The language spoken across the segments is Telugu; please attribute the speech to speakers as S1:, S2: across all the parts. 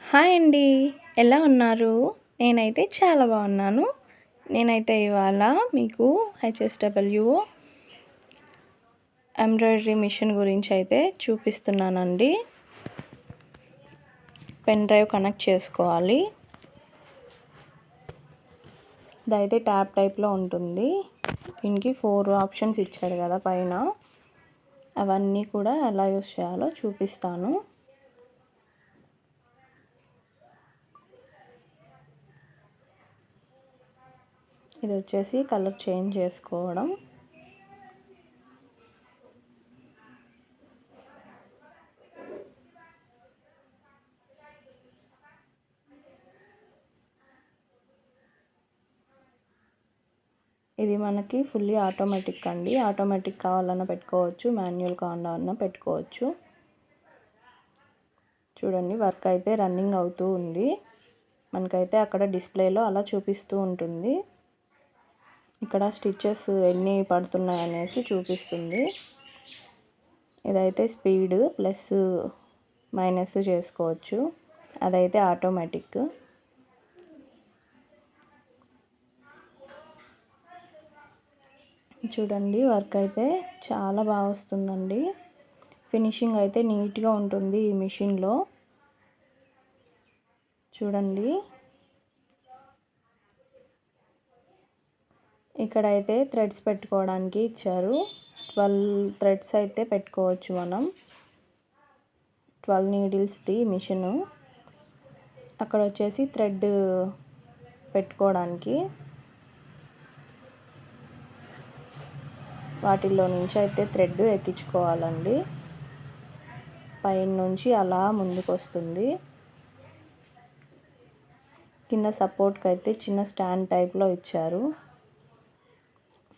S1: హాయ్ అండి. ఎలా ఉన్నారు? నేనైతే చాలా బాగున్నాను. నేనైతే ఇవాళ మీకు హెచ్ఎస్డబ్ల్యూ ఎంబ్రాయిడరీ మిషన్ గురించి అయితే చూపిస్తున్నానండి. పెన్ డ్రైవ్ కనెక్ట్ చేసుకోవాలి. ఇదైతే ట్యాబ్ టైప్లో ఉంటుంది. దీనికి 4 ఆప్షన్స్ ఇచ్చాడు కదా పైన. అవన్నీ కూడా ఎలా యూస్ చేయాలో చూపిస్తాను. ఇది వచ్చేసి కలర్ చేంజ్ చేసుకోవడం. ఇది మనకి ఫుల్లీ ఆటోమేటిక్ అండి. ఆటోమేటిక్ కావాలన్నా పెట్టుకోవచ్చు, మాన్యువల్ కావాలన్నా పెట్టుకోవచ్చు. చూడండి, వర్క్ అయితే రన్నింగ్ అవుతూ ఉంది. మనకైతే అక్కడ డిస్ప్లేలో అలా చూపిస్తూ ఉంటుంది. ఇక్కడ స్టిచెస్ ఎన్ని పడుతున్నాయి అనేసి చూపిస్తుంది. ఇదైతే స్పీడ్ ప్లస్ మైనస్ చేసుకోవచ్చు. అదైతే ఆటోమేటిక్. చూడండి, వర్క్ అయితే చాలా బాగా వస్తుందండి. ఫినిషింగ్ అయితే నీట్గా ఉంటుంది ఈ మిషన్లో. చూడండి, ఇక్కడైతే థ్రెడ్స్ పెట్టుకోవడానికి ఇచ్చారు. 12 థ్రెడ్స్ అయితే పెట్టుకోవచ్చు మనం. 12 నీడిల్స్ది మిషను. అక్కడ వచ్చేసి థ్రెడ్ పెట్టుకోవడానికి, వాటిల్లో నుంచి అయితే థ్రెడ్ ఎక్కించుకోవాలండి. పైన నుంచి అలా ముందుకు వస్తుంది. కింద సపోర్ట్కి అయితే చిన్న స్టాండ్ టైప్లో ఇచ్చారు,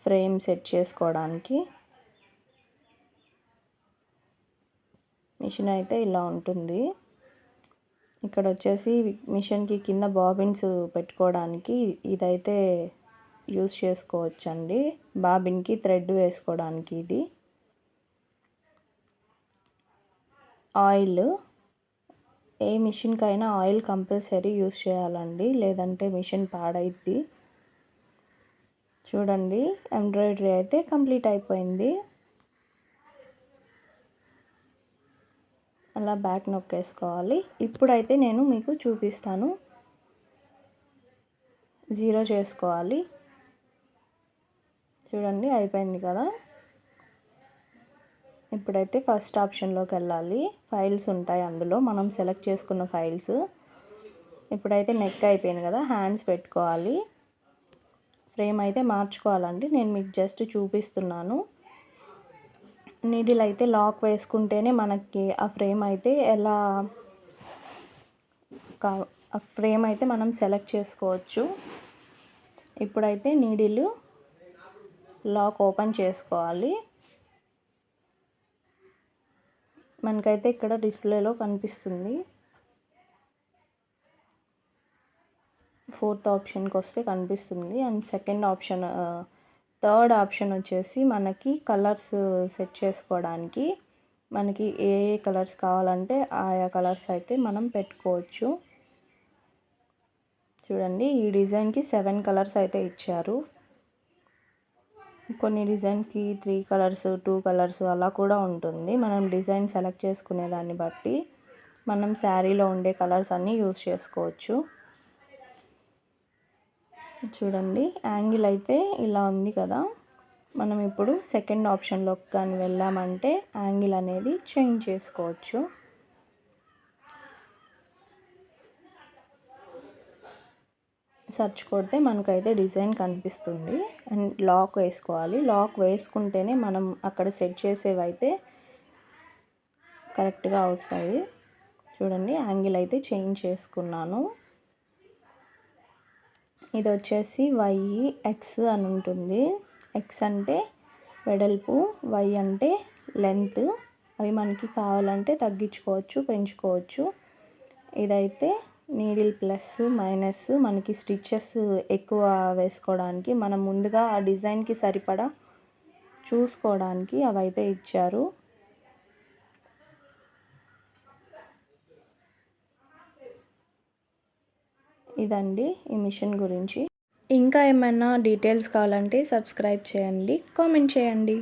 S1: ఫ్రేమ్ సెట్ చేసుకోవడానికి. మిషన్ అయితే ఇలా ఉంటుంది. ఇక్కడ వచ్చేసి మిషన్కి కింద బాబిన్స్ పెట్టుకోవడానికి ఇదైతే యూస్ చేసుకోవచ్చండి. బాబిన్కి థ్రెడ్ వేసుకోవడానికి. ఇది ఆయిల్, ఏ మిషన్కైనా ఆయిల్ కంపల్సరీ యూస్ చేయాలండి, లేదంటే మిషన్ పాడైద్ది. చూడండి, ఎంబ్రాయిడరీ అయితే కంప్లీట్ అయిపోయింది. అలా బ్యాక్ నొక్కేసుకోవాలి. ఇప్పుడైతే నేను మీకు చూపిస్తాను. 0 చేసుకోవాలి. చూడండి, అయిపోయింది కదా. ఇప్పుడైతే ఫస్ట్ ఆప్షన్లోకి వెళ్ళాలి. ఫైల్స్ ఉంటాయి అందులో, మనం సెలెక్ట్ చేసుకున్న ఫైల్స్. ఇప్పుడైతే నెక్ అయిపోయింది కదా, హ్యాండ్స్ పెట్టుకోవాలి. ఫ్రేమ్ అయితే మార్చుకోవాలండి, నేను మీకు జస్ట్ చూపిస్తున్నాను. నీడిల్ అయితే లాక్ వేసుకుంటేనే మనకి ఆ ఫ్రేమ్ అయితే ఆ ఫ్రేమ్ అయితే మనం సెలెక్ట్ చేసుకోవచ్చు. ఇప్పుడైతే నీడిల్ లాక్ ఓపెన్ చేసుకోవాలి. మనకైతే ఇక్కడ డిస్ప్లేలో కనిపిస్తుంది. 4th ఆప్షన్కి వస్తే కనిపిస్తుంది. అండ్ థర్డ్ ఆప్షన్ వచ్చేసి మనకి కలర్స్ సెట్ చేసుకోవడానికి. మనకి ఏ కలర్స్ కావాలంటే ఆయా కలర్స్ అయితే మనం పెట్టుకోవచ్చు. చూడండి, ఈ డిజైన్కి 7 కలర్స్ అయితే ఇచ్చారు. కొన్ని డిజైన్కి 3 కలర్స్, 2 కలర్స్ అలా కూడా ఉంటుంది. మనం డిజైన్ సెలెక్ట్ చేసుకునే దాన్ని బట్టి మనం శారీలో ఉండే కలర్స్ అన్నీ యూస్ చేసుకోవచ్చు. చూడండి, యాంగిల్ అయితే ఇలా ఉంది కదా. మనం ఇప్పుడు సెకండ్ ఆప్షన్లోకి కానీ వెళ్ళామంటే యాంగిల్ అనేది చేంజ్ చేసుకోవచ్చు. సెర్చ్ కొడితే మనకైతే డిజైన్ కనిపిస్తుంది. అండ్ లాక్ వేసుకోవాలి. లాక్ వేసుకుంటేనే మనం అక్కడ సెట్ చేసేవి అయితే కరెక్ట్గా అవుతాయి. చూడండి, యాంగిల్ అయితే చేంజ్ చేసుకున్నాను. ఇది వచ్చేసి YX అని ఉంటుంది. X అంటే వెడల్పు, Y అంటే లెంత్. అవి మనకి కావాలంటే తగ్గించుకోవచ్చు, పెంచుకోవచ్చు. ఇదైతే నీడిల్ ప్లస్ మైనస్, మనకి స్టిచెస్ ఎక్కువ వేసుకోవడానికి, మనం ముందుగా ఆ డిజైన్కి సరిపడా చూసుకోవడానికి అవైతే ఇచ్చారు. ఇదండి ఈ మిషన్ గురించి. ఇంకా ఏమైనా డీటెయిల్స్ కావాలంటే సబ్స్క్రైబ్ చేయండి, కామెంట్ చేయండి.